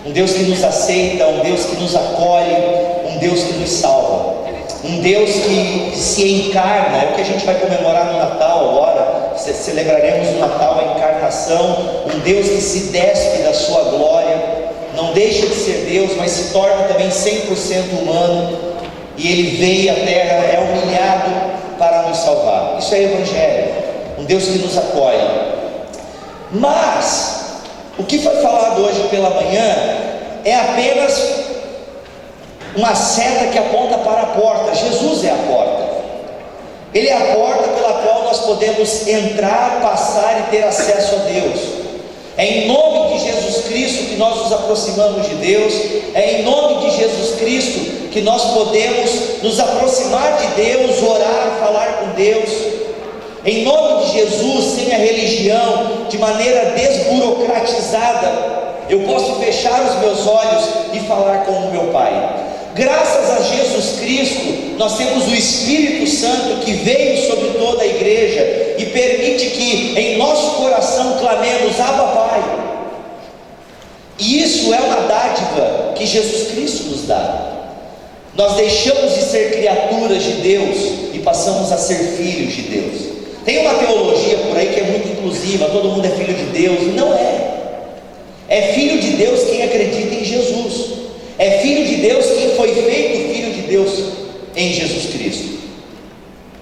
um Deus que nos aceita, um Deus que nos acolhe, um Deus que nos salva, um Deus que se encarna. É o que a gente vai comemorar no Natal agora, celebraremos no Natal a encarnação, um Deus que se despe da sua glória, não deixa de ser Deus, mas se torna também 100% humano, e Ele veio à terra, é humilhado para nos salvar. Isso é Evangelho, um Deus que nos acolhe. Mas o que foi falado hoje pela manhã é apenas uma seta que aponta para a porta. Jesus é a porta, Ele é a porta pela qual nós podemos entrar, passar e ter acesso a Deus. É em nome de Jesus Cristo que nós nos aproximamos de Deus, é em nome de Jesus Cristo que nós podemos nos aproximar de Deus, orar, falar com Deus. Em nome de Jesus, sem a religião, de maneira desburocratizada, eu posso fechar os meus olhos e falar com o meu Pai. Graças a Jesus Cristo, nós temos o Espírito Santo que veio sobre toda a igreja e permite que em nosso coração clamemos: Abba, Pai. E isso é uma dádiva que Jesus Cristo nos dá. Nós deixamos de ser criaturas de Deus e passamos a ser filhos de Deus. Tem uma teologia por aí que é muito inclusiva, todo mundo é filho de Deus. Não é. É filho de Deus quem acredita em Jesus. É filho de Deus quem foi feito filho de Deus em Jesus Cristo.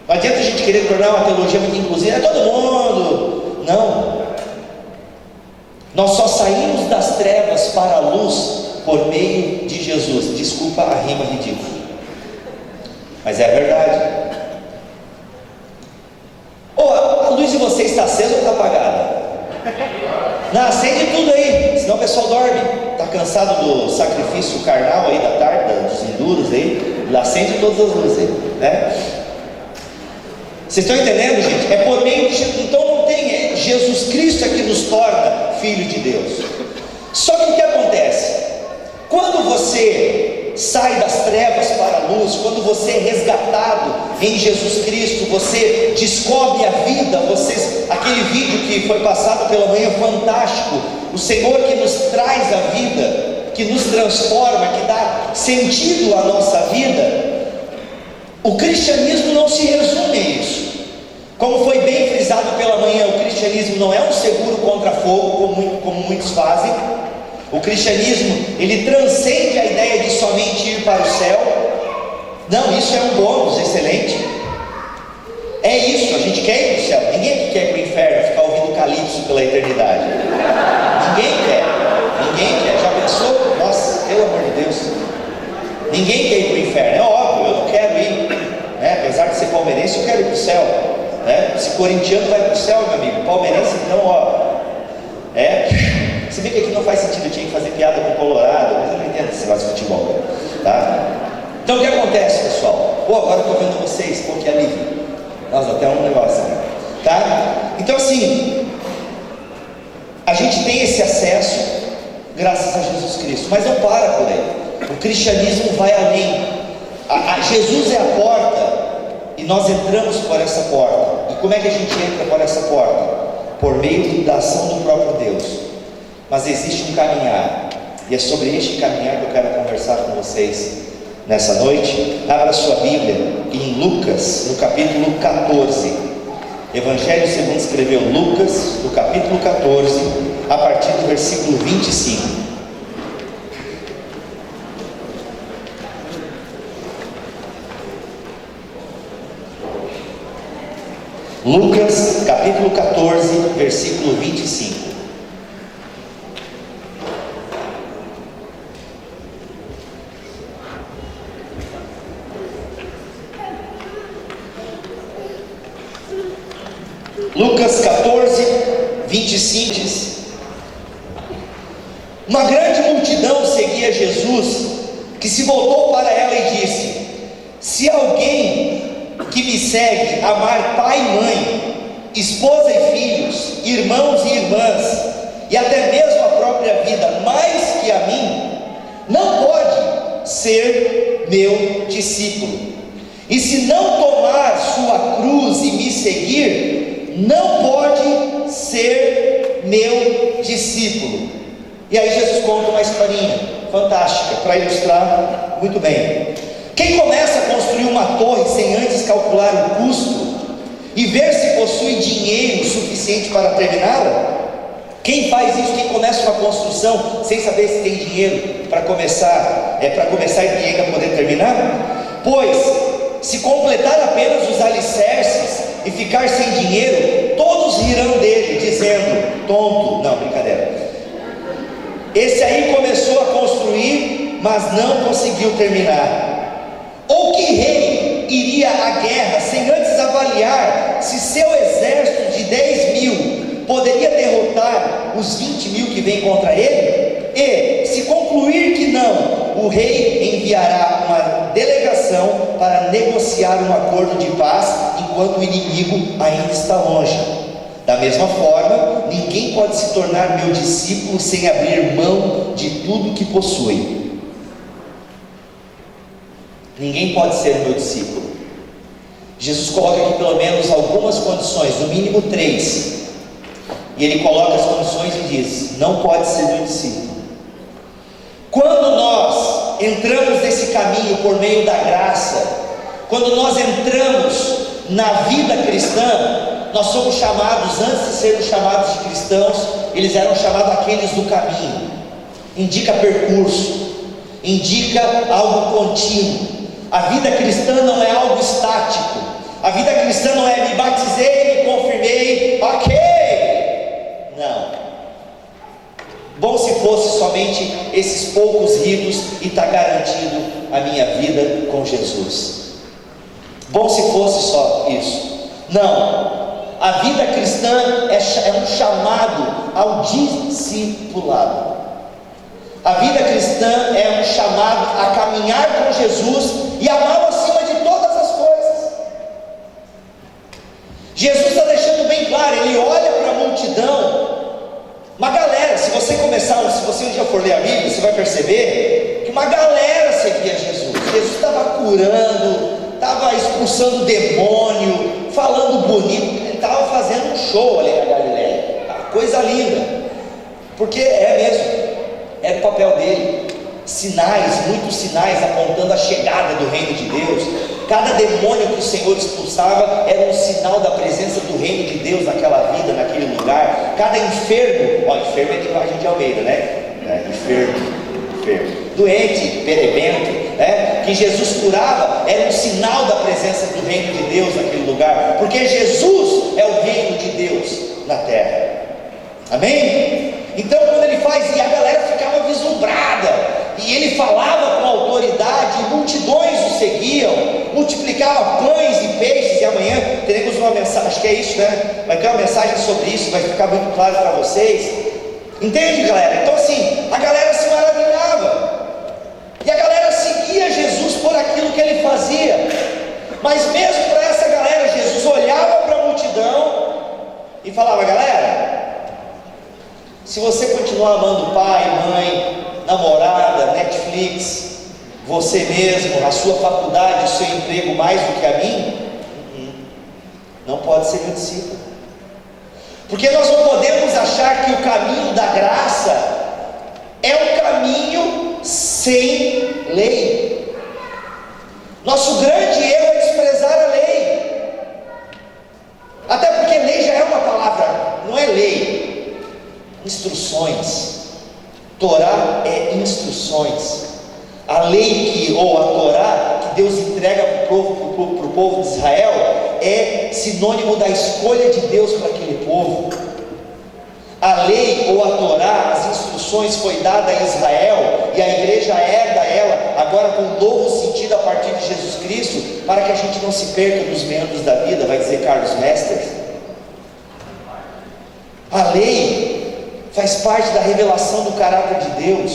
Não adianta a gente querer tornar uma teologia muito inclusiva, é todo mundo. Não. Nós só saímos das trevas para a luz por meio de Jesus. Desculpa a rima ridícula, mas é a verdade. A luz de vocês está acesa ou está apagada? Não, acende tudo aí, senão o pessoal dorme. Está cansado do sacrifício carnal aí da tarde, dos enduros aí? Acende todas as luzes aí, né? Vocês estão entendendo, gente? É por meio de Jesus. Então não tem, Jesus Cristo é que nos torna filho de Deus. Só que o que acontece? Quando você sai das trevas para a luz, quando você é resgatado em Jesus Cristo, você descobre a vida. Aquele vídeo que foi passado pela manhã, fantástico, o Senhor que nos traz a vida, que nos transforma, que dá sentido à nossa vida. O cristianismo não se resume a isso. Como foi bem frisado pela manhã, o cristianismo não é um seguro contra fogo, como muitos fazem. O cristianismo, ele transcende a ideia de somente ir para o céu. Não, isso é um bônus excelente. É isso, a gente quer ir para o céu. Ninguém aqui quer ir para o inferno, ficar ouvindo calypso pela eternidade. Ninguém quer. Já pensou? Nossa, pelo amor de Deus. Ninguém quer ir para o inferno, é óbvio, eu não quero ir, né? Apesar de ser palmeirense, eu quero ir para o céu, né? Se corintiano vai para o céu, meu amigo, palmeirense então, se bem que aqui não faz sentido, eu tinha que fazer piada com o Colorado, mas eu não entendo esse negócio de futebol, tá? Então o que acontece, pessoal? Agora eu estou vendo vocês, que alívio. Nossa, até um negócio, né? Tá? Então assim, a gente tem esse acesso graças a Jesus Cristo, mas não para por aí. O cristianismo vai além. Jesus é a porta e nós entramos por essa porta. E como é que a gente entra por essa porta? Por meio da ação do próprio Deus. Mas existe um caminhar, e é sobre este caminhar que eu quero conversar com vocês nessa noite. Abra sua Bíblia em Lucas, no capítulo 14. Evangelho segundo escreveu Lucas, no capítulo 14, a partir do versículo 25. Lucas, capítulo 14, versículo 25. Lucas 14, 25 diz: uma grande multidão seguia Jesus, que se voltou para ela e disse: se alguém que me segue amar pai e mãe, esposa e filhos, irmãos e irmãs, e até mesmo a própria vida, mais que a mim, não pode ser meu discípulo. E se não tomar sua cruz e me seguir, não pode ser meu discípulo. E aí Jesus conta uma historinha fantástica para ilustrar muito bem. Quem começa a construir uma torre sem antes calcular o custo e ver se possui dinheiro suficiente para terminá-la? Quem faz isso? Quem começa uma construção sem saber se tem dinheiro para começar e ninguém vai poder terminar? Pois, se completar apenas os alicerces e ficar sem dinheiro, todos rirão dele, dizendo: tonto. Não, brincadeira. Esse aí começou a construir, mas não conseguiu terminar. Ou que rei iria à guerra sem antes avaliar se seu exército de 10.000 poderia derrotar os 20.000 que vêm contra ele? E, se concluir que não, o rei enviará uma delegação para negociar um acordo de paz enquanto o inimigo ainda está longe. Da mesma forma, ninguém pode se tornar meu discípulo sem abrir mão de tudo que possui. Ninguém pode ser meu discípulo. Jesus coloca aqui pelo menos algumas condições, no mínimo 3. E ele coloca as condições e diz: não pode ser meu discípulo. Quando nós entramos nesse caminho por meio da graça, quando nós entramos na vida cristã, nós somos chamados, antes de sermos chamados de cristãos, eles eram chamados aqueles do caminho. Indica percurso, indica algo contínuo. A vida cristã não é algo estático. A vida cristã não é me batizei, me confirmei, ok. Não. Bom se fosse somente esses poucos ritos e está garantido a minha vida com Jesus. Bom se fosse só isso. Não. A vida cristã é um chamado ao discipulado. A vida cristã é um chamado a caminhar com Jesus e amá-lo acima de todas as coisas. Jesus está deixando bem claro, ele olha para a multidão, uma galera. Se você um dia for ler a Bíblia, você vai perceber que uma galera seguia Jesus. Jesus estava curando, estava expulsando demônio, falando bonito. Ele estava fazendo um show ali na Galileia, coisa linda, porque era o papel dele. Sinais, muitos sinais apontando a chegada do reino de Deus. Cada demônio que o Senhor expulsava era um sinal da presença do reino de Deus naquela vida, naquele lugar. Cada enfermo, enfermo é linguagem de Almeida, né? Enfermo, doente, perebento, né? Que Jesus curava, era um sinal da presença do reino de Deus naquele lugar, porque Jesus é o reino de Deus na terra. Amém? Então, quando ele faz, e a galera ficava vislumbrada, e ele falava com autoridade, e multidões o seguiam, multiplicava pães e peixes. E amanhã teremos uma mensagem, acho que é isso, né? Vai ter uma mensagem sobre isso, vai ficar muito claro para vocês. Entende, galera? Então, assim, a galera se maravilhava, e a galera seguia Jesus por aquilo que ele fazia. Mas mesmo para essa galera, Jesus olhava para a multidão e falava: galera, se você continuar amando pai, mãe, namorada, Netflix, você mesmo, a sua faculdade, o seu emprego mais do que a mim, não pode ser meu discípulo. Porque nós não podemos achar que o caminho da graça é um caminho sem lei. Nosso grande erro é desprezar a lei. Até porque lei já é uma palavra, não é lei, instruções. Torá é instruções. A lei ou a Torá que Deus entrega para o povo de Israel é sinônimo da escolha de Deus para aquele povo. A lei ou a Torá, as instruções, foi dada a Israel, e a igreja herda ela agora com um novo sentido a partir de Jesus Cristo, para que a gente não se perca nos meandros da vida, vai dizer Carlos Mesters. A lei faz parte da revelação do caráter de Deus.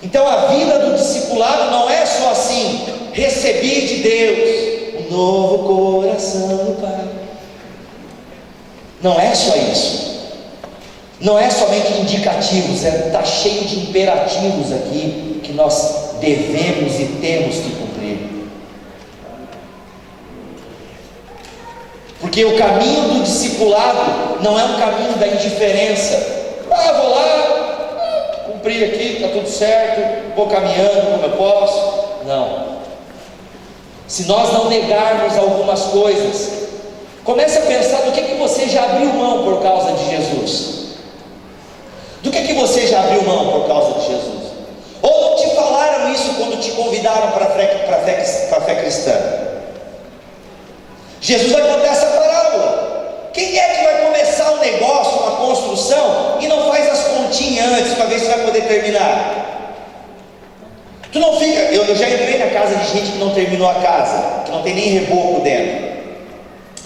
Então a vida do discipulado não é só assim: recebi de Deus um novo coração do Pai. Não é só isso. Não é somente indicativos, está cheio de imperativos aqui que nós devemos e temos que cumprir. Porque o caminho do discipulado não é um caminho da indiferença. Vou lá, cumprir aqui, está tudo certo, vou caminhando como eu posso. Não. Se nós não negarmos algumas coisas, comece a pensar do que você já abriu mão por causa de Jesus. Do que você já abriu mão por causa de Jesus? Ou não te falaram isso quando te convidaram para a fé cristã? Jesus vai contar essa parábola. Quem é que vai começar um negócio, uma construção, e não faz as continhas antes para ver se vai poder terminar? Tu não fica. Eu já entrei na casa de gente que não terminou a casa, que não tem nem reboco dentro.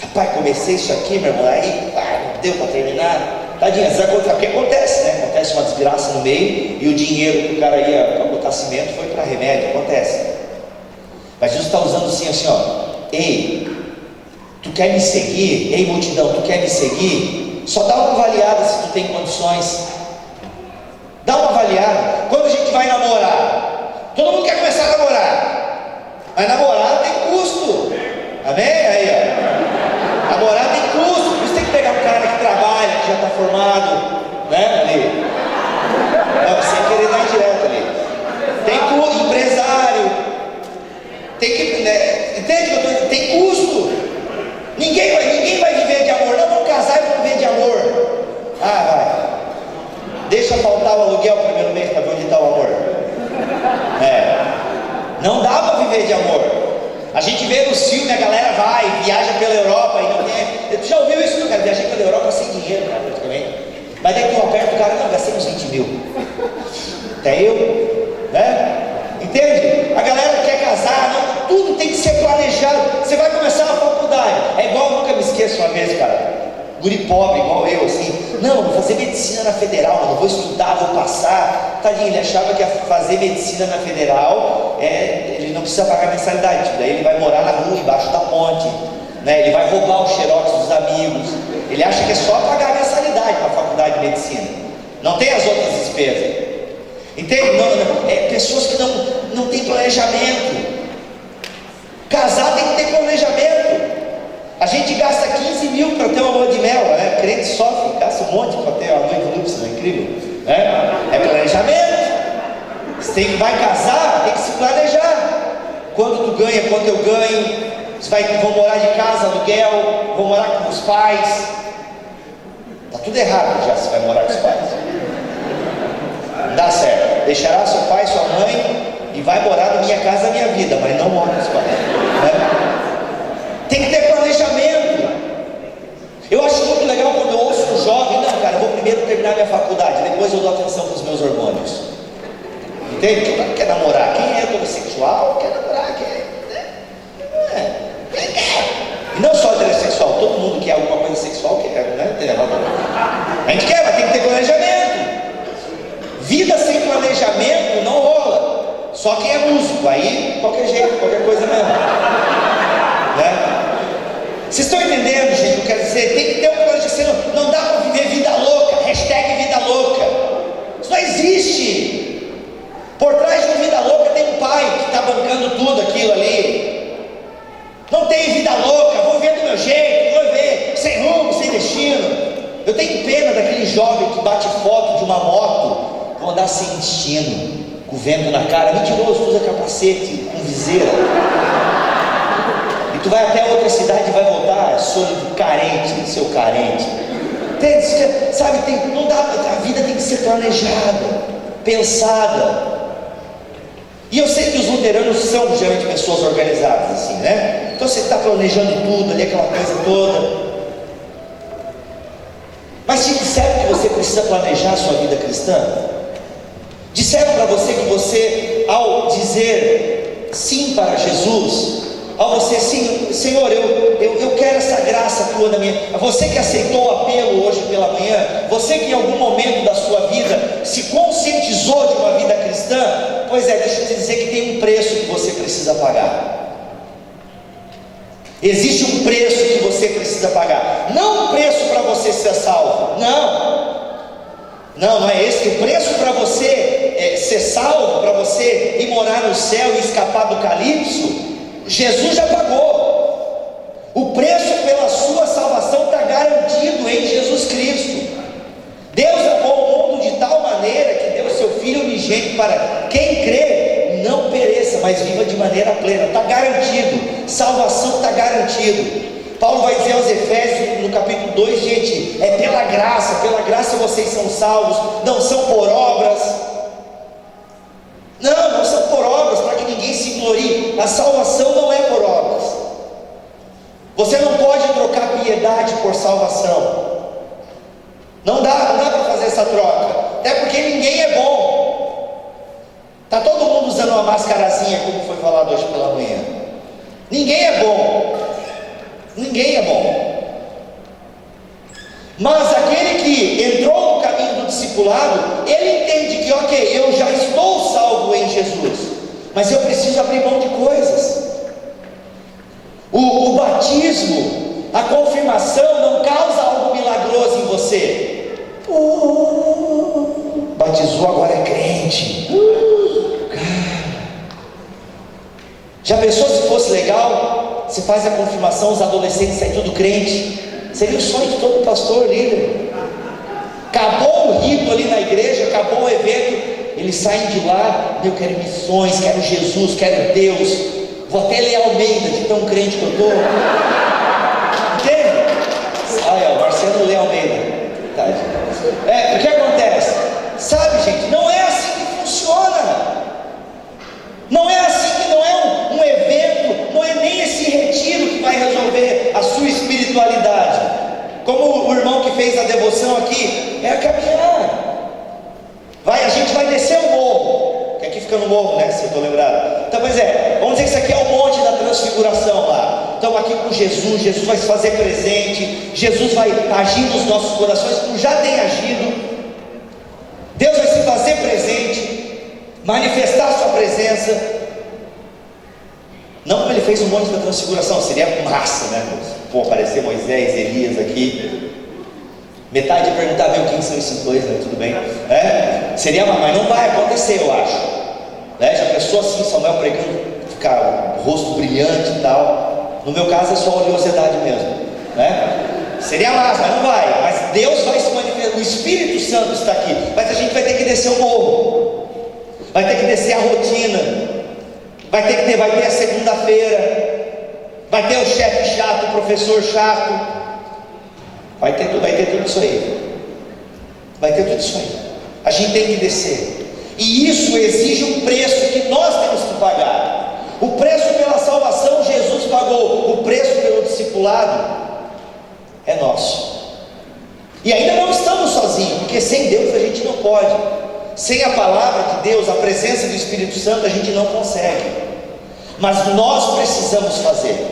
Rapaz, comecei isso aqui, meu irmão, aí não deu para terminar. Tadinha, o que acontece, né? Acontece uma desgraça no meio, e o dinheiro que o cara ia botar cimento foi para remédio, acontece. Mas Jesus está usando assim, ó, ei, tu quer me seguir? Ei, multidão, tu quer me seguir? Só dá uma avaliada se tu tem condições. Dá uma avaliada. Quando a gente vai namorar, todo mundo quer começar a namorar, mas namorar tem custo. Amém? Aí, ó. Namorar tem custo. Por isso tem que pegar um cara que trabalha, que já está formado, né? Ali. Não, sem querer dar direto ali. Tem custo, empresário. Tem que, né? Entende? Tem custo. Ninguém vai viver de amor. Não, vamos casar e vamos viver de amor. Ah, vai. Deixa faltar o aluguel no primeiro mês para ver onde está o amor. Não dá para viver de amor. A gente vê no filme, a galera vai, viaja pela Europa e não tem. Tu já ouviu isso? Não, cara, viajei pela Europa sem dinheiro, cara, praticamente. Mas daí tu aperta o cara, não, gastei uns 20 mil. Até eu, né? Entende? A galera quer casar, não, tudo tem que ser planejado. Você vai começar a faculdade. É igual, eu nunca me esqueço uma vez, cara. Guri pobre, igual eu, assim. Não, vou fazer medicina na federal, mano, vou estudar, vou passar. Tadinho, ele achava que ia fazer medicina na federal, ele não precisa pagar mensalidade. Daí ele vai morar na rua, embaixo da ponte, né? Ele vai roubar os xerox dos amigos. Ele acha que é só pagar a mensalidade para a faculdade de medicina. Não tem as outras despesas. Entende? Pessoas que não têm planejamento. Casar tem que ter planejamento. A gente gasta 15 mil para ter uma lua de mel, né? Crente sofre, gasta um monte para ter uma noite núpcias, não é incrível? É planejamento. Você vai casar, tem que se planejar. Quanto tu ganha, quanto eu ganho. Vão morar de casa, aluguel, vão morar com os pais. Está tudo errado já se vai morar com os pais. Não dá certo. Deixará seu pai, sua mãe e vai morar na minha casa, na minha vida, mas não mora com os pais, né? Tem que ter planejamento. Eu acho muito legal quando eu ouço um jovem, não, cara, eu vou primeiro terminar minha faculdade, depois eu dou atenção para os meus hormônios. Entende? Quem quer namorar? Quem é heterossexual quer namorar, quem quer. E não só heterossexual, todo mundo quer alguma coisa sexual, quer, né? A gente quer, mas tem que ter planejamento. Vida sem planejamento não rola. Só quem é músico, aí qualquer jeito, qualquer coisa mesmo, né? Vocês estão entendendo, gente? Eu quero dizer, tem que ter um planejamento. Não dá para viver vida louca. Hashtag vida louca. Isso não existe. Por trás de uma vida louca tem um pai que está bancando tudo aquilo ali. Não tem vida louca. Vou ver do meu jeito, vou ver sem rumo, sem destino. Eu tenho pena daquele jovem que bate foto de uma moto, vou andar sem destino, com o vento na cara. Mentiroso, usa capacete, com viseira. Tu vai até outra cidade e vai voltar sólido, carente, seu carente. Entende? Sabe, não dá, a vida tem que ser planejada, pensada. E eu sei que os luteranos são geralmente pessoas organizadas, assim, né? Então você está planejando tudo ali, aquela coisa toda. Mas te disseram que você precisa planejar a sua vida cristã? Disseram para você que você, ao dizer sim para Jesus, ao você, sim, Senhor, eu quero essa graça tua na minha. Você que aceitou o apelo hoje pela manhã, você que em algum momento da sua vida se conscientizou de uma vida cristã, pois deixa eu te dizer que tem um preço que você precisa pagar. Existe um preço que você precisa pagar. Não um preço para você ser salvo. Não é esse. O preço para você ser salvo, para você ir morar no céu e escapar do calypso, Jesus já pagou. O preço pela sua salvação está garantido em Jesus Cristo. Deus amou o mundo de tal maneira que deu seu Filho vigente para quem crê não pereça, mas viva de maneira plena. Está garantido, salvação está garantido. Paulo vai dizer aos Efésios no capítulo 2, gente, é pela graça vocês são salvos, não são por obras. Não são por obras, para que ninguém se glorie. A salvação não é por obras. Você não pode trocar piedade por salvação. Não dá para fazer essa troca, até porque ninguém é bom. Está todo mundo usando uma mascarazinha, como foi falado hoje pela manhã. Ninguém é bom. Ninguém é bom. Mas aquele que entrou no caminho do discipulado, ele entende que, ok, eu já estou salvo em Jesus, mas eu preciso abrir mão de coisas. O batismo, a confirmação não causa algo milagroso em você. Batizou, agora é crente. Cara, já pensou se fosse legal? Você faz a confirmação, os adolescentes saem tudo crente. Seria o sonho de todo pastor, líder. Acabou o rito ali na igreja, acabou o evento, eles saem de lá: eu quero missões, quero Jesus, quero Deus. Vou até ler Almeida, de tão crente que eu estou. Entende? O Marcelo lê Almeida. O que acontece? Sabe, gente, não é assim que funciona. Não é assim, que não é um evento, não é nem esse retiro que vai resolver a sua espiritualidade. Como o irmão que fez a devoção aqui, é a caminhar. A gente vai descer o morro, que aqui fica no morro, né? Se eu estou lembrado. Então, pois vamos dizer que isso aqui é o monte da transfiguração lá. Estamos aqui com Jesus, Jesus vai se fazer presente, Jesus vai agir nos nossos corações, como já tem agido. Deus vai se fazer presente, manifestar a sua presença. Não como ele fez o monte da transfiguração, seria massa, né? Pô, aparecer Moisés, Elias aqui. Metade ia perguntar, quem são esses dois, né? Tudo bem? Seria, mas não vai acontecer, eu acho. Já pensou assim, Samuel pregando, ficar o rosto brilhante e tal. No meu caso é só oleosidade mesmo, Seria massa, mas não vai. Mas Deus vai se manifestar, o Espírito Santo está aqui. Mas a gente vai ter que descer o morro, vai ter que descer a rotina, vai ter a segunda-feira, vai ter o chefe chato, o professor chato. Vai ter tudo isso aí. Vai ter tudo isso aí. A gente tem que descer. E isso exige um preço que nós temos que pagar. O preço pela salvação Jesus pagou. O preço pelo discipulado é nosso. E ainda não estamos sozinhos, porque sem Deus a gente não pode. Sem a palavra de Deus, a presença do Espírito Santo, a gente não consegue. Mas nós precisamos fazer.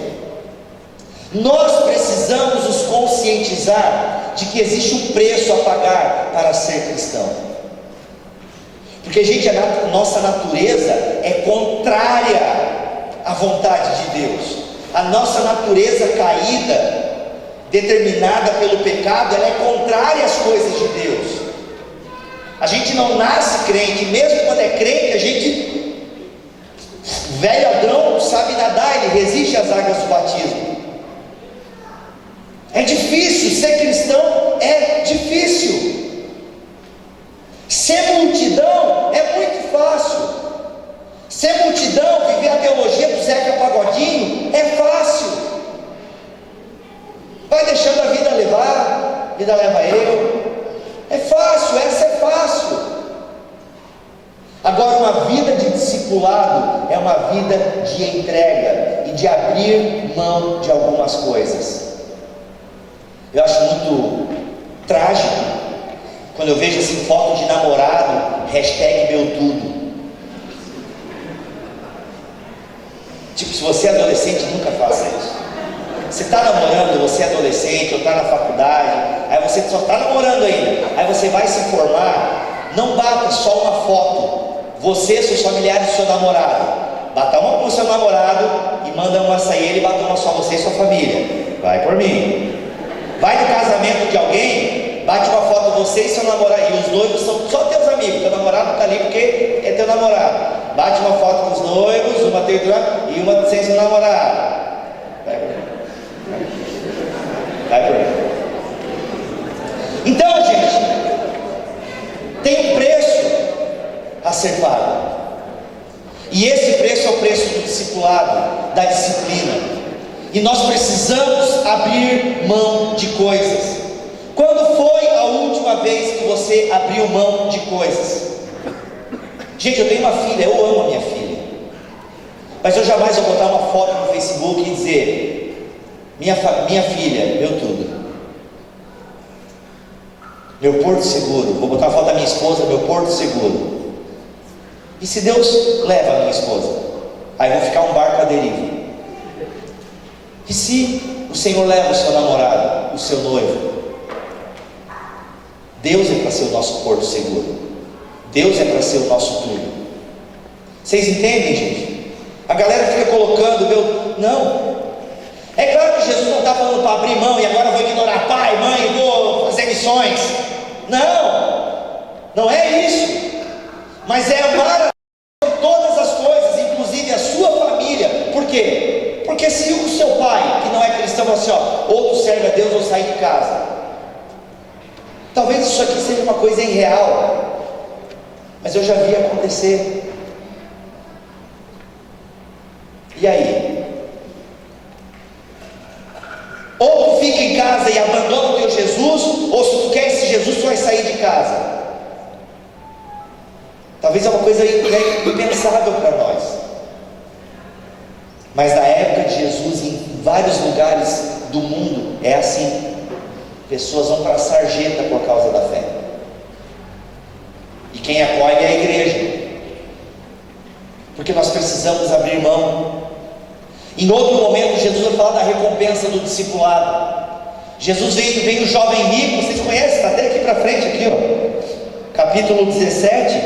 Nós precisamos nos conscientizar de que existe um preço a pagar para ser cristão. Porque, gente, a nossa natureza é contrária à vontade de Deus. A nossa natureza caída, determinada pelo pecado, ela é contrária às coisas de Deus. A gente não nasce crente, mesmo quando é crente, a gente, velho Adão, sabe nadar, ele resiste às águas do batismo. É difícil, ser cristão é difícil. Ser multidão é muito fácil. Ser multidão, viver a teologia do Zeca Pagodinho é fácil. Vai deixando a vida levar, a vida leva eu. É fácil, essa é fácil. Agora, uma vida de discipulado é uma vida de entrega e de abrir mão de algumas coisas. Eu acho muito trágico quando eu vejo assim, foto de namorado, #meu tudo. Tipo, se você é adolescente, nunca faça isso. Você está namorando, você é adolescente, ou está na faculdade, aí você só está namorando ainda, aí você vai se formar, não bata só uma foto, você, seus familiares e seu namorado. Bata uma com o seu namorado e manda uma sair ele, bata uma só você e sua família. Vai por mim. Vai no casamento de alguém, bate uma foto você e seu namorado, e os noivos são só teus amigos, teu namorado está ali porque é teu namorado. Bate uma foto com os noivos, uma teu e uma sem seu namorado. Vai por aí. Então, gente, tem um preço a ser pago. E esse preço é o preço do discipulado, da disciplina. E nós precisamos abrir mão de coisas. Quando foi a última vez que você abriu mão de coisas? Gente, eu tenho uma filha, eu amo a minha filha, mas eu jamais vou botar uma foto no Facebook e dizer: minha filha, meu tudo, meu porto seguro. Vou botar a foto da minha esposa, meu porto seguro. E se Deus leva a minha esposa? Aí vou ficar um barco à deriva. E se o Senhor leva o seu namorado, o seu noivo? Deus é para ser o nosso porto seguro. Deus é para ser o nosso tudo. Vocês entendem, gente? A galera fica colocando, não. É claro que Jesus não está falando para abrir mão e agora eu vou ignorar pai, mãe, vou fazer missões. Não é isso. Mas é amar todas as coisas, inclusive a sua família. Por quê? Porque se o seu pai, que não é cristão, fala assim, ou tu serve a Deus ou sai de casa. Talvez isso aqui seja uma coisa irreal, mas eu já vi acontecer. E aí? Ou tu fica em casa e abandona o teu Jesus, ou se tu quer esse Jesus, tu vai sair de casa. Talvez é uma coisa impensável para nós, mas na época de Jesus, em vários lugares do mundo é assim. Pessoas vão para a sarjeta por causa da fé, e quem apoia é a igreja, porque nós precisamos abrir mão. Em outro momento Jesus vai falar da recompensa do discipulado. Jesus veio o jovem rico, vocês conhecem, está até aqui para frente, aqui capítulo 17,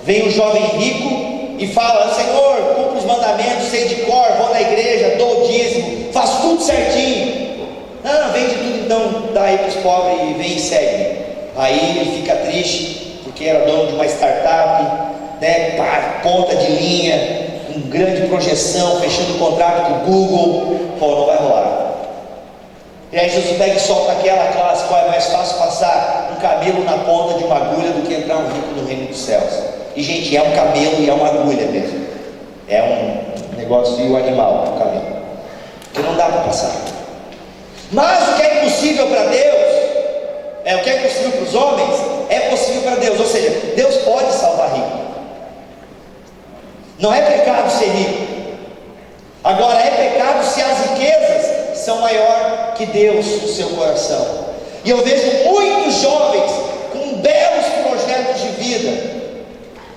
vem o jovem rico e fala: Senhor, cumpro os mandamentos, sei de cor, vou na igreja, dou o dízimo, faço tudo certinho. Não, vende tudo então, dá aí para os pobres e vem e segue. Aí ele fica triste, porque era dono de uma startup, né, ponta de linha, com grande projeção, fechando contrato com o Google. Pô, não vai rolar. E aí Jesus pega e solta aquela classe: qual é mais fácil passar um camelo na ponta de uma agulha do que entrar um rico no reino dos céus? E gente, é um camelo e é uma agulha mesmo. É um negócio de um animal, um camelo, que não dá para passar. Mas o que é impossível para Deus, o que é impossível para os homens, é possível para Deus. Ou seja, Deus pode salvar rico. Não é pecado ser rico. Agora é pecado se as riquezas são maior que Deus no seu coração. E eu vejo muitos jovens com belos projetos de vida,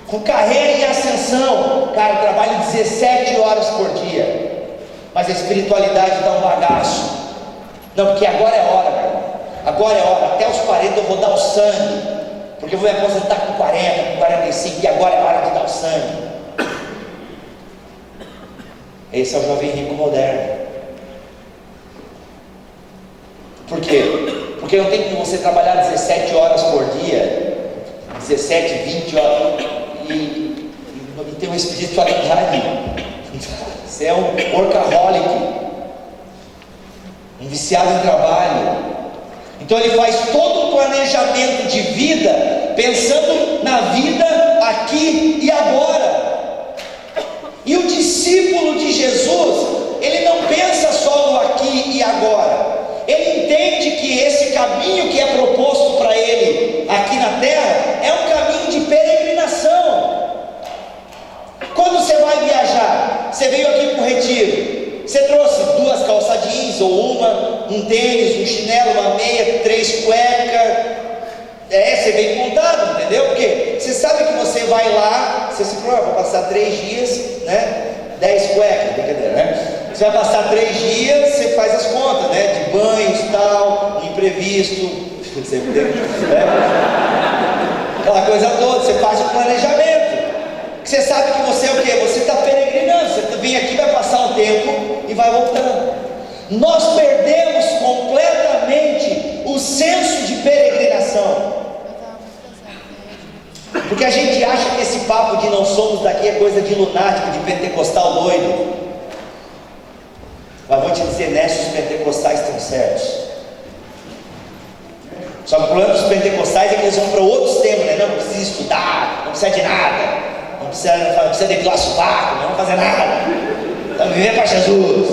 com carreira em ascensão. Cara, trabalho 17 horas por dia, mas a espiritualidade dá um bagaço. Não, porque agora é hora, meu irmão. Agora é hora, até os 40 eu vou dar o sangue, porque eu vou me aposentar com 40, com 45, e agora é hora de dar o sangue. Esse é o jovem rico moderno. Por quê? Porque não tem como você trabalhar 17 horas por dia, 17, 20 horas, e ter uma espiritualidade. Você é um workaholic, um viciado em trabalho. Então ele faz todo um planejamento de vida, pensando na vida aqui e agora. E o discípulo de Jesus, ele não pensa só no aqui e agora. Ele entende que esse caminho que é proposto para ele aqui na terra é um caminho de peregrinação. Quando você vai viajar, você veio aqui para o retiro, você trouxe 2 calça jeans ou um tênis, um chinelo, uma meia, 3 cuecas. Você vem contado, entendeu? Porque você sabe que você vai lá, você se prova, vai passar 3 dias, né? 10 cuecas, brincadeira, né? Você vai passar 3 dias, você faz as contas, né? De banhos, tal, imprevisto, você entendeu? Aquela coisa toda, você faz o planejamento. Você sabe que você é o quê? Você está peregrinando, você vem aqui, vai passar um tempo e vai voltando. Nós perdemos completamente o senso de peregrinação, porque a gente acha que esse papo de não somos daqui é coisa de lunático, de pentecostal doido. Mas vou te dizer, nessa os pentecostais estão certos. Só que o problema dos pentecostais é que eles vão para outro extremo, né? Não precisa estudar, não precisa de nada, não precisa depilar sovaco, não fazer nada, então viver para Jesus.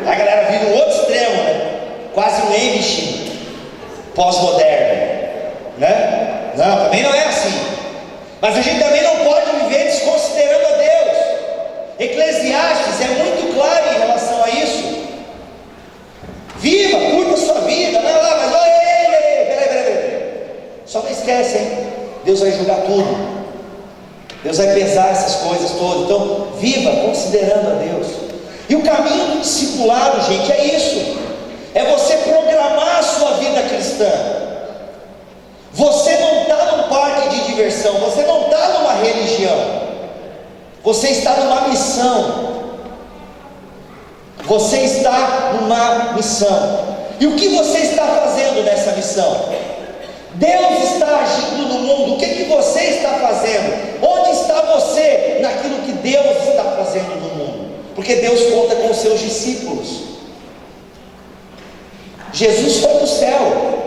A galera vive no outro extremo, né? Quase um Amish pós-moderno, né? Não, também não é assim. Mas a gente também não pode viver desconsiderando a Deus. Eclesiastes é muito claro em relação a isso. Viva, curta a sua vida, não é lá, mas olha, peraí. Só não esquece, hein? Deus vai julgar tudo. Deus vai pesar essas coisas todas. Então, viva considerando a Deus. E o caminho do discipulado, gente, é isso. É você programar a sua vida cristã. Você não está num parque de diversão, você não está numa religião, você está numa missão. Você está numa missão. E o que você está fazendo nessa missão? Deus está agindo no mundo. O que você está fazendo? Onde está você naquilo que Deus está fazendo no mundo? Porque Deus conta com os seus discípulos. Jesus foi para o céu.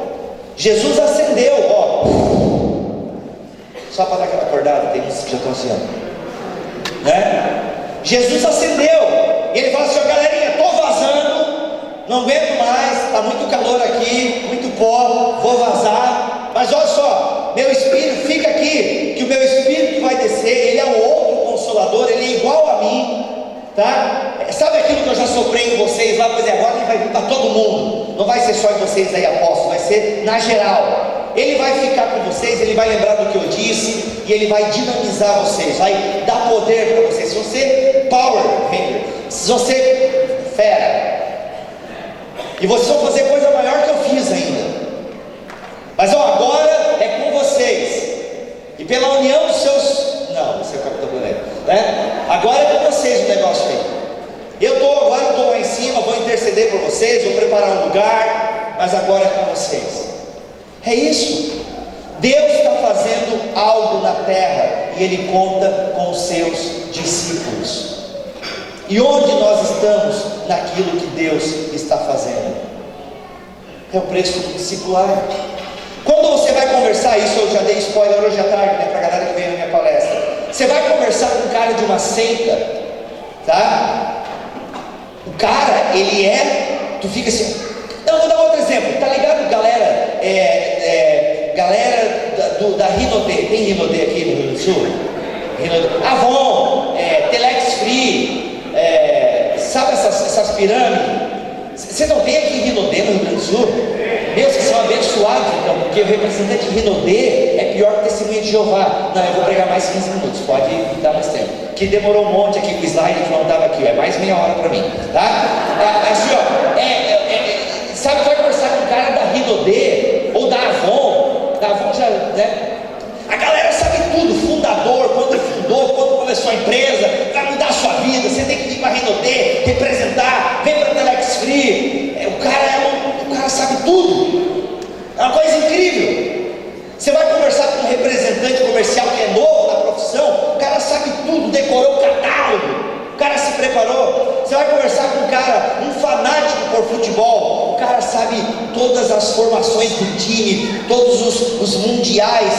Jesus ascendeu, ó. Só para dar aquela acordada, tem uns que já estão assim, né? Jesus ascendeu. E ele fala assim: ó, galerinha, estou vazando, não aguento mais, está muito calor aqui, muito pó, vou vazar. Mas olha só, meu espírito fica aqui, que o meu espírito vai descer. Ele é o outro consolador, ele é igual a mim, tá? Sabe aquilo que eu já soprei em vocês lá? Pois é, agora ele vai vir para todo mundo. Não vai ser só em vocês aí, apóstolo, vai ser na geral. Ele vai ficar com vocês, ele vai lembrar do que eu disse, e ele vai dinamizar vocês, vai dar poder para vocês. Se você power ranger, se você fera, e vocês vão fazer coisa maior que eu fiz ainda. Mas ó, agora é com vocês, e pela união dos seus, não, você é o capitão Boneco, né? Agora é com vocês o negócio aí. Eu estou lá em cima, vou interceder por vocês, vou preparar um lugar, mas agora é com vocês. É isso. Deus está fazendo algo na terra e Ele conta com os seus discípulos. E onde nós estamos naquilo que Deus está fazendo? É o preço do discipulado. Quando você vai conversar, isso eu já dei spoiler hoje à tarde, né, para a galera que veio na minha palestra. Você vai conversar com um cara de uma seita, tá? O cara, ele tu fica assim. Não, vou dar outro exemplo. Tá ligado, galera? Galera da Rinode. Tem Rinode aqui no Rio Grande do Sul? Avon, Telex Free, sabe essas pirâmides? Você não tem aqui em Rinode, no Rio Grande do Sul? Meu, vocês são abençoados, então, porque o representante de Rinode é pior que testemunha de Jeová. Não, eu vou pregar mais 15 minutos, pode dar mais tempo. Que demorou um monte aqui com o slide que não estava aqui, é mais meia hora para mim, tá? Assim, ó, sabe, vai conversar com o cara da Rinode ou da Avon já, né? A galera sabe tudo, fundador, quando fundou, quando começou a empresa, vai mudar a sua vida, você tem que vir para a Rinode, representar, vem para a Telex Free. O cara sabe tudo, é uma coisa incrível. Você vai conversar com um representante comercial que é novo na profissão, o cara sabe tudo, decorou o catálogo, o cara se preparou. Você vai conversar com um cara, um fanático por futebol, o cara sabe todas as formações do time, todos os mundiais.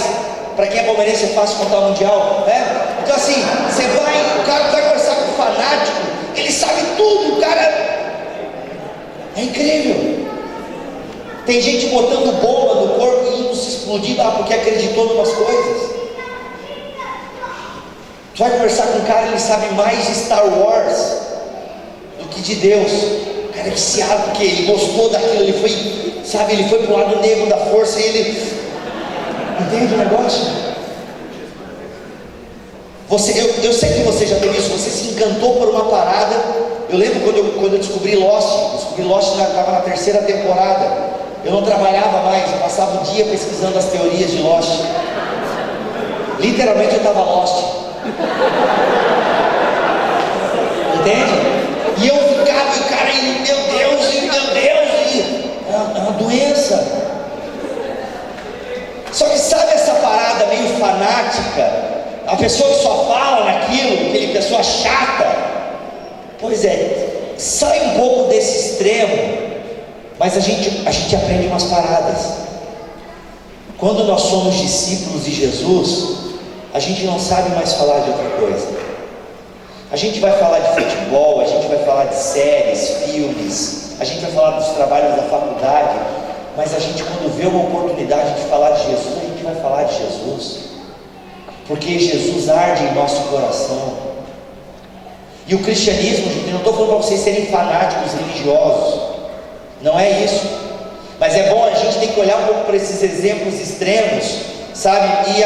Para quem é palmeirense é fácil contar o mundial, né? Então assim, o cara vai conversar com um fanático, ele sabe tudo, o cara é incrível. Tem gente botando bomba no corpo e indo se explodir lá porque acreditou em umas coisas. Tu vai conversar com um cara, ele sabe mais de Star Wars do que de Deus. O cara é viciado porque ele gostou daquilo, ele foi pro lado negro da força e ele... Entende o negócio? Eu sei que você já teve isso, você se encantou por uma parada. Eu lembro quando eu descobri Lost, estava na 3ª temporada. Eu não trabalhava mais, eu passava o dia pesquisando as teorias de Lost. Literalmente eu estava Lost. Entende? E eu ficava, e o cara, meu Deus, é uma doença. Só que sabe essa parada meio fanática? A pessoa que só fala naquilo, aquele pessoa chata. Pois é, sai um pouco desse extremo, mas a gente aprende umas paradas. Quando nós somos discípulos de Jesus, a gente não sabe mais falar de outra coisa. A gente vai falar de futebol, a gente vai falar de séries, filmes, a gente vai falar dos trabalhos da faculdade, mas a gente, quando vê uma oportunidade de falar de Jesus, a gente vai falar de Jesus, porque Jesus arde em nosso coração. E o cristianismo, gente, eu não estou falando para vocês serem fanáticos religiosos, não é isso, mas é bom, a gente tem que olhar um pouco para esses exemplos extremos, sabe? E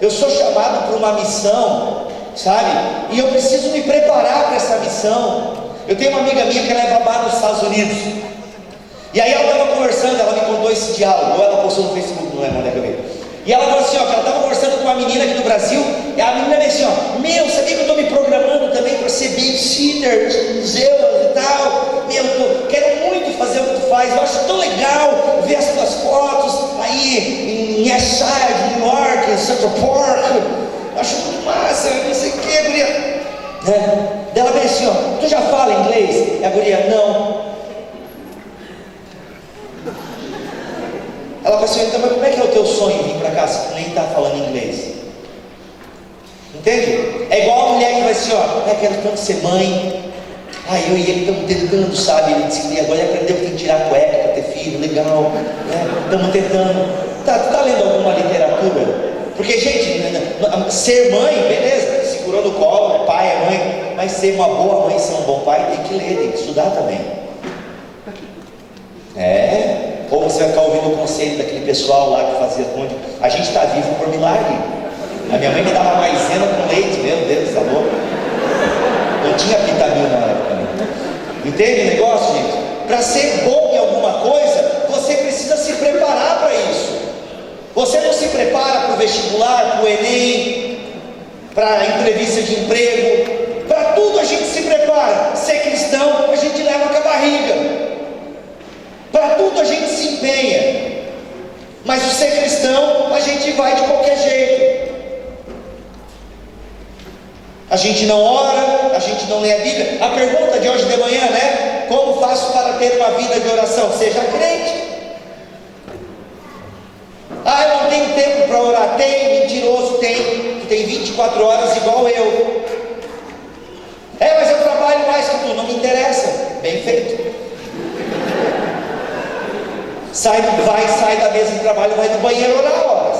eu sou chamado para uma missão, sabe? E eu preciso me preparar para essa missão. Eu tenho uma amiga minha que ela é babá nos Estados Unidos, e aí ela estava conversando, ela me contou esse diálogo, ou ela postou no Facebook, não é, Mané, que eu vi. E ela falou assim, ó, que ela estava conversando com uma menina aqui do Brasil, e a menina disse assim, ó, meu, sabia que eu estou me programando também para ser babysitter de museus e tal, meu, quero muito fazer o que tu faz, eu acho tão legal ver as tuas fotos aí em East Side, New York, em Central Park, eu acho muito massa, não sei o que, guria. Ela veio assim, ó, tu já fala inglês? E a guria, não. Ela falou assim, então, mas como é que é o teu sonho vir para cá se tu nem está falando inglês? Entende? É igual a mulher que vai assim, ó, quero tanto ser mãe. Eu e ele estamos tentando, sabe? Ele disse que agora ele aprendeu que tem que tirar a cueca para ter filho, legal, né? Estamos tentando. Tá lendo alguma literatura? Porque, gente, ser mãe, beleza, segurou no colo, é pai, é mãe, mas ser uma boa mãe, ser um bom pai, tem que ler, tem que estudar também. Ou você vai ficar ouvindo o conselho daquele pessoal lá que fazia onde a gente está vivo por milagre. A minha mãe me dava maisena com leite, meu Deus, tá louco? Não tinha vitamina na época. Entende o negócio, gente? Para ser bom em alguma coisa, você precisa se preparar para isso. Você não se prepara para o vestibular, para o Enem, para a entrevista de emprego. Para tudo a gente se prepara. Ser cristão, a gente leva com a barriga. Para tudo a gente se empenha, mas o ser cristão a gente vai de qualquer jeito. A gente não ora, a gente não lê a Bíblia. A pergunta de hoje de manhã, né? Como faço para ter uma vida de oração? Seja crente. Eu não tenho tempo para orar. Tem, mentiroso, tem. Tu tem 24 horas igual eu. Mas eu trabalho mais que tu, não me interessa. Bem feito. Sai da mesa de trabalho, vai no banheiro orar horas.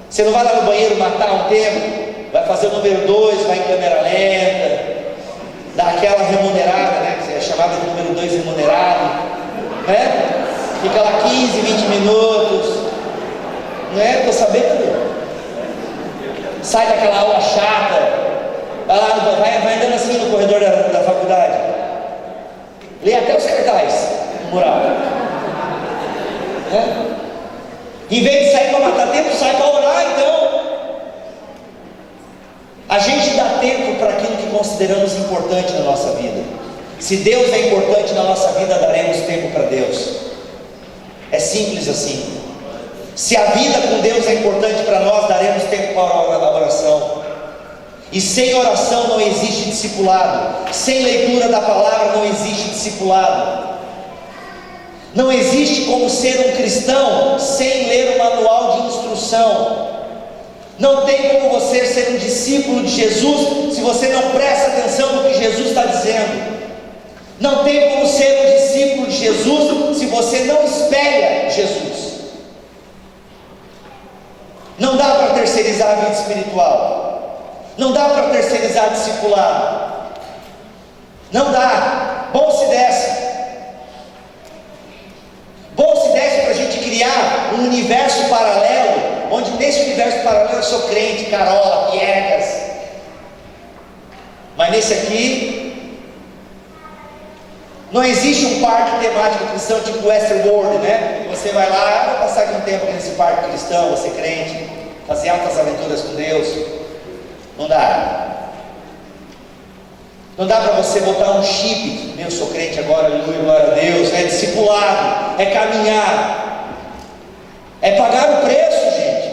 Você não vai lá no banheiro matar um tempo, vai fazer o número 2, vai em câmera lenta, dá aquela remunerada, né? Que é chamada de número 2 remunerado, né? Fica lá 15, 20 minutos, né? Estou sabendo. Sai daquela aula chata, vai andando assim no corredor da faculdade. Lê até os cartazes no mural. Em vez de sair para matar tempo, sai para orar, então. A gente dá tempo para aquilo que consideramos importante na nossa vida. Se Deus é importante na nossa vida, daremos tempo para Deus. É simples assim. Se a vida com Deus é importante para nós, daremos tempo para a oração. E sem oração não existe discipulado. Sem leitura da palavra não existe discipulado. Não existe como ser um cristão sem ler o manual de instrução. Não tem como você ser um discípulo de Jesus se você não presta atenção no que Jesus está dizendo. Não tem como ser um discípulo de Jesus se você não espelha Jesus. Não dá para terceirizar a vida espiritual. Não dá para terceirizar discipulado. Não dá. Bom se desce. Bom se desce para a gente criar um universo paralelo, onde nesse universo paralelo eu sou crente, Carola, Piegas. Mas nesse aqui, não existe um parque temático cristão tipo Westworld, né? Você vai lá, vou passar aqui um tempo nesse parque cristão, você crente, fazer altas aventuras com Deus. Não dá. Não dá para você botar um chip, eu sou crente agora, aleluia, glória a Deus. É discipulado, é caminhar, é pagar o preço, gente.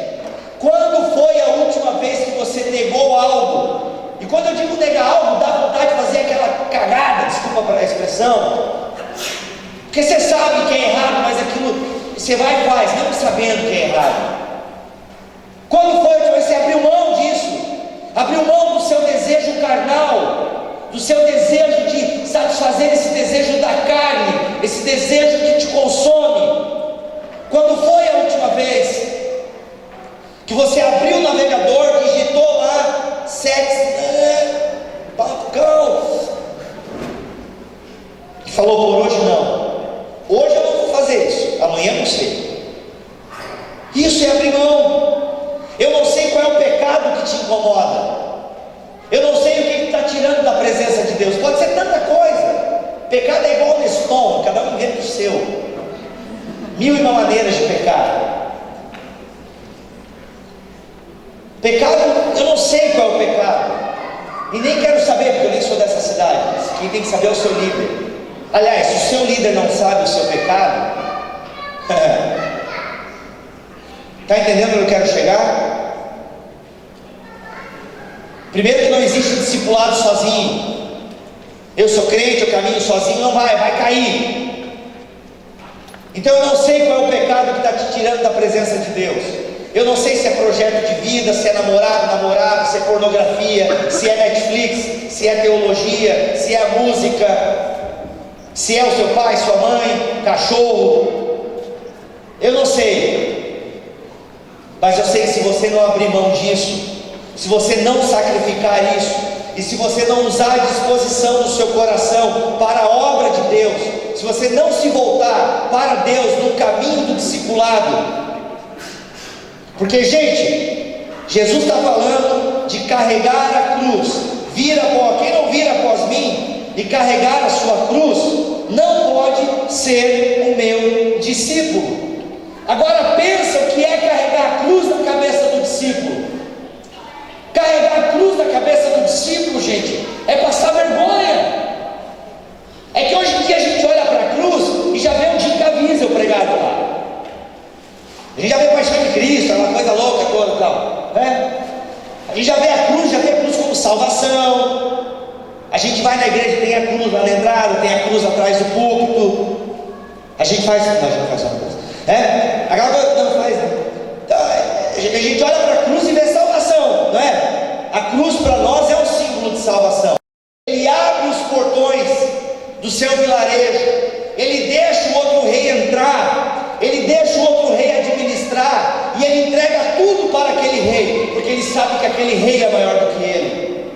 Quando foi a última vez que você negou algo? E quando eu digo negar algo, dá vontade de fazer aquela cagada, desculpa pela expressão, Porque você sabe que é errado, mas aquilo você vai e faz, não sabendo que é errado. Quando foi que você abriu mão disso? Abriu mão do seu desejo carnal, do seu desejo de satisfazer esse desejo da carne, esse desejo que te consome. Quando foi a última vez que você abriu o navegador, digitou lá sexo, balcão, e falou: por hoje não, hoje eu não vou fazer isso, amanhã não sei. Isso é abrir mão. Eu não sei qual é o pecado que te incomoda, eu não sei o que está tirando da presença de Deus. Pode ser tanta coisa. Pecado é igual Neston, cada um dentro do seu. 1001 maneiras de pecar. Pecado, eu não sei qual é o pecado, e nem quero saber, porque eu nem sou dessa cidade. Quem tem que saber é o seu líder. Aliás, se o seu líder não sabe o seu pecado, está entendendo onde eu quero chegar? Primeiro, que não existe discipulado sozinho. Eu sou crente, eu caminho sozinho, não vai cair. Então eu não sei qual é o pecado que está te tirando da presença de Deus. Eu não sei se é projeto de vida, se é namorado, se é pornografia, se é Netflix, se é teologia, se é a música, se é o seu pai, sua mãe, cachorro. Eu não sei, mas eu sei que se você não abrir mão disso, se você não sacrificar isso, e se você não usar a disposição do seu coração para a obra de Deus, se você não se voltar para Deus no caminho do discipulado, porque, gente, Jesus está falando de carregar a cruz, quem não vir após mim e carregar a sua cruz, não pode ser o meu discípulo. Agora pensa o que é carregar a cruz na cabeça do discípulo. Carregar a cruz na cabeça do discípulo, gente, é passar vergonha. É que hoje em dia a gente olha para a cruz e já vê um Jim Caviezel pregado lá. A gente já vê a paixão de Cristo, uma coisa louca toda e tal, né? A gente já vê a cruz como salvação. A gente vai na igreja, tem a cruz lá na entrada, tem a cruz atrás do púlpito. A gente faz, não, a gente não faz só uma coisa, aquela coisa, não faz, não. Então, a gente olha para a cruz e vê salvação, não é? A cruz para nós é um símbolo de salvação. Ele abre os portões do seu vilarejo, ele deixa o outro rei entrar, ele deixa o outro rei administrar, e ele entrega tudo para aquele rei, porque ele sabe que aquele rei é maior do que ele,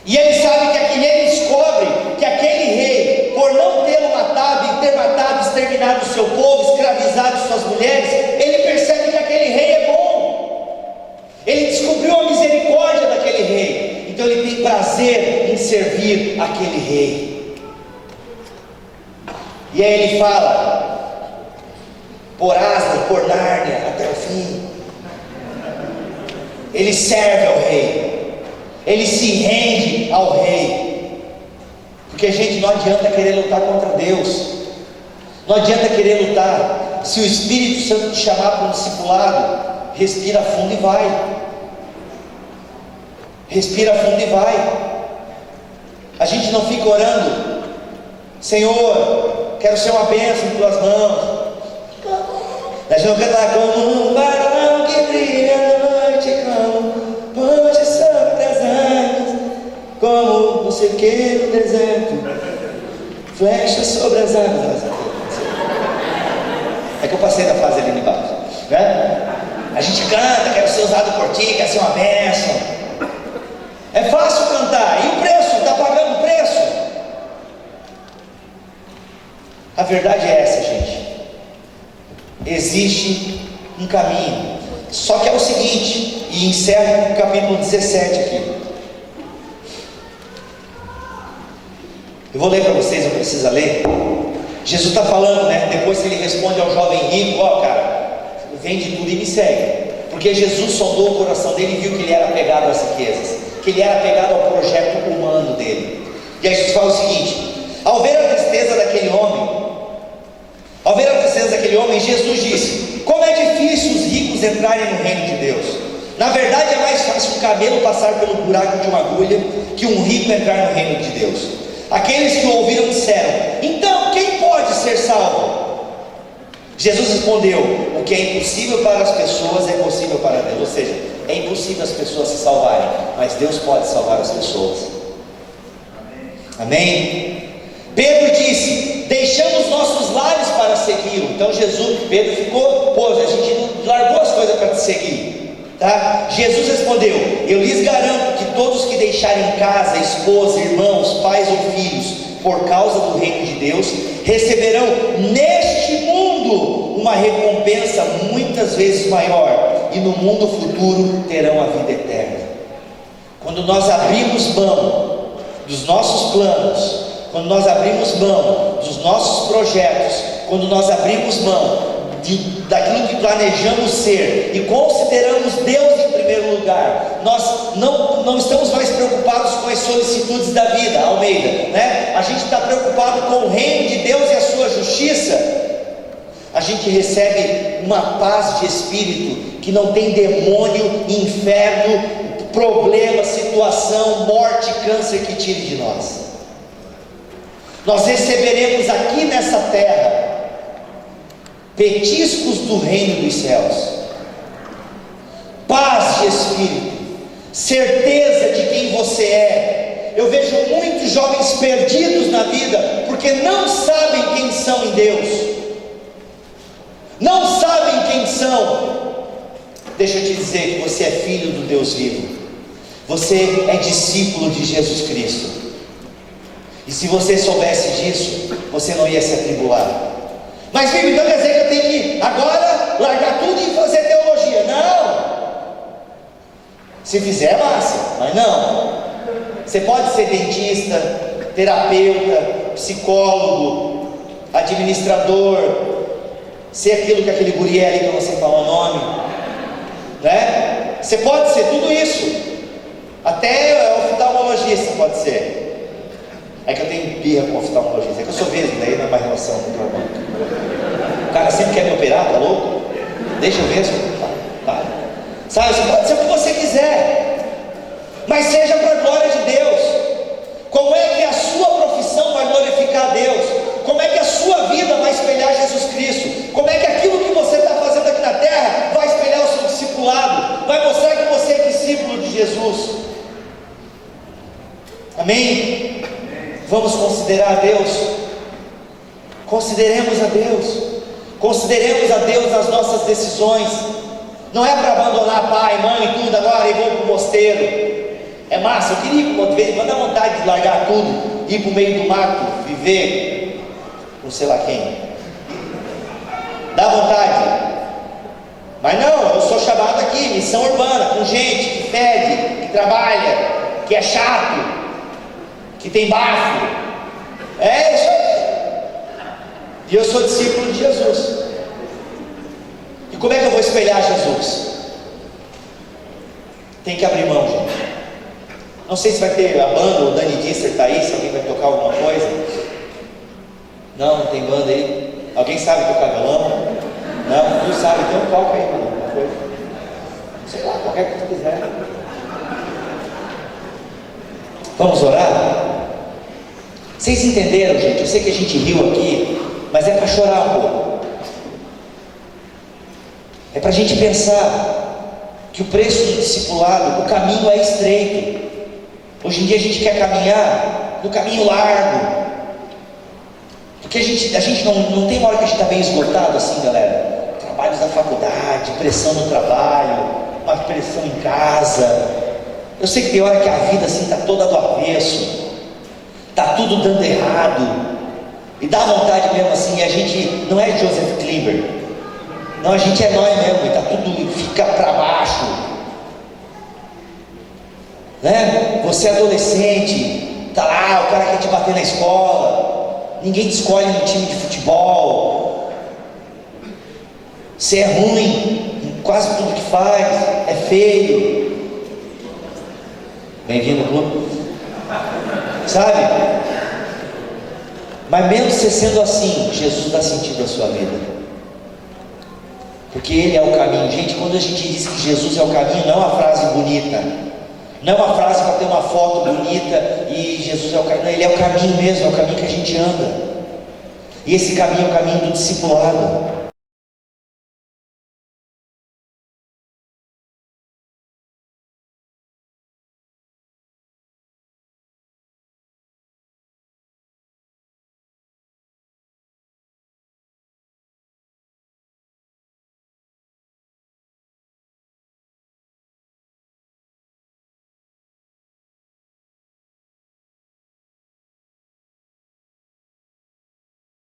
e ele sabe que ele descobre que aquele rei, por não tê-lo matado e ter matado, exterminado o seu povo, escravizado suas mulheres, ele percebe que aquele rei é bom, ele descobriu a misericórdia daquele rei, então ele tem prazer em servir aquele rei. E aí ele fala: por Aslan, por Nárnia, até o fim. Ele serve ao rei, ele se rende ao rei. Porque, gente, não adianta querer lutar contra Deus, não adianta querer lutar. Se o Espírito Santo te chamar para um discipulado, respira fundo e vai. Respira fundo e vai. A gente não fica orando: Senhor, quero ser uma bênção em tuas mãos. A gente não canta como um varão que brilha na noite, como ponte sobre as águas, como não sei o que no deserto, flecha sobre as águas. É que eu passei da fase ali embaixo, né? A gente canta, quero ser usado por ti, quero ser uma bênção. É fácil cantar, e o preço? Está pagando o preço? A verdade é essa, gente. Existe um caminho, só que é o seguinte, e encerra no capítulo 17 aqui. Eu vou ler para vocês, não precisa ler. Jesus está falando, né? Depois que ele responde ao jovem rico: ó, cara, vende tudo e me segue. Porque Jesus sondou o coração dele e viu que ele era apegado às riquezas, que ele era apegado ao projeto humano dele. E aí Jesus fala o seguinte: ao ver a tristeza daquele homem, Jesus disse: como é difícil os ricos entrarem no reino de Deus. Na verdade é mais fácil um camelo passar pelo buraco de uma agulha que um rico entrar no reino de Deus. Aqueles que o ouviram disseram: então quem pode ser salvo? Jesus respondeu: o que é impossível para as pessoas é possível para Deus. Ou seja, é impossível as pessoas se salvarem, mas Deus pode salvar as pessoas. Amém? Pedro disse: deixamos nossos lares para segui-lo. Então Pedro ficou: pô, a gente largou as coisas para te seguir, tá? Jesus respondeu: eu lhes garanto que todos que deixarem casa, esposa, irmãos, pais ou filhos, por causa do reino de Deus, receberão neste mundo uma recompensa muitas vezes maior, e no mundo futuro terão a vida eterna. Quando nós abrimos mão dos nossos planos, quando nós abrimos mão dos nossos projetos, quando nós abrimos mão daquilo que planejamos ser e consideramos Deus em primeiro lugar, nós não estamos mais preocupados com as solicitudes da vida, Almeida, né? A gente está preocupado com o reino de Deus e a sua justiça. A gente recebe uma paz de espírito que não tem demônio, inferno, problema, situação, morte, câncer que tire de nós. Nós receberemos aqui nessa terra petiscos do reino dos céus, paz de espírito, certeza de quem você é. Eu vejo muitos jovens perdidos na vida porque não sabem quem são em Deus, não sabem quem são. Deixa eu te dizer que você é filho do Deus vivo, você é discípulo de Jesus Cristo. E se você soubesse disso, você não ia se atribular. Mas filho, então quer dizer que eu tenho que agora largar tudo e fazer teologia? Não. Se fizer, massa, mas não. Você pode ser dentista, terapeuta, psicólogo, administrador, ser aquilo que aquele guri é ali que você falou o nome, né? Você pode ser tudo isso, até oftalmologista pode ser. É que eu tenho birra com oftalmologista, é que eu sou vesgo, daí não é mais relação com o trabalho. O cara sempre quer me operar, tá louco? Deixa eu vesgo, tá. Sabe, você pode ser o que você quiser, mas seja para a glória de Deus. Como é que a sua profissão vai glorificar a Deus? Como é que a sua vida vai espelhar Jesus Cristo? Como é que aquilo que você está fazendo aqui na terra vai espelhar o seu discipulado? Vai mostrar que você é discípulo de Jesus? Amém? Vamos considerar a Deus. Consideremos a Deus. Consideremos a Deus nas nossas decisões. Não é para abandonar pai, mãe e tudo agora e vou para o mosteiro. É massa, eu queria ir para o mosteiro, mas dá vontade de largar tudo, ir para o meio do mato, viver com sei lá quem. Dá vontade. Mas não, eu sou chamado aqui, missão urbana, com gente que fede, que trabalha, que é chato, que tem bafo. É isso aí. E eu sou discípulo de Jesus. E como é que eu vou espelhar Jesus? Tem que abrir mão, gente. Não sei se vai ter a banda, o Dani Disser está aí, se alguém vai tocar alguma coisa. Não tem banda aí? Alguém sabe tocar violão? Não? Não sabe? Então toca aí, mano, alguma coisa. Sei lá, qualquer coisa que quiser. Vamos orar? Vocês entenderam, gente? Eu sei que a gente riu aqui, mas é para chorar um pouco. É para a gente pensar que o preço do discipulado, o caminho é estreito. Hoje em dia a gente quer caminhar no caminho largo, porque a gente não tem uma hora que a gente está bem esgotado assim, galera. Trabalhos da faculdade, pressão no trabalho, uma pressão em casa. Eu sei que tem hora que a vida assim está toda do avesso, está tudo dando errado, e dá vontade mesmo assim. A gente não é Joseph Klimber, não, a gente é nós mesmo, e está tudo, fica para baixo, né? Você é adolescente, está lá, o cara quer te bater na escola, ninguém te escolhe no time de futebol, você é ruim em quase tudo que faz, é feio. Bem-vindo ao clube, sabe? Mas mesmo você sendo assim, Jesus dá sentido à sua vida, porque Ele é o caminho. Gente, quando a gente diz que Jesus é o caminho, não é uma frase bonita, Não é uma frase para ter uma foto bonita e Jesus é o caminho. Não, Ele é o caminho mesmo, é o caminho que a gente anda. E esse caminho é o caminho do discipulado.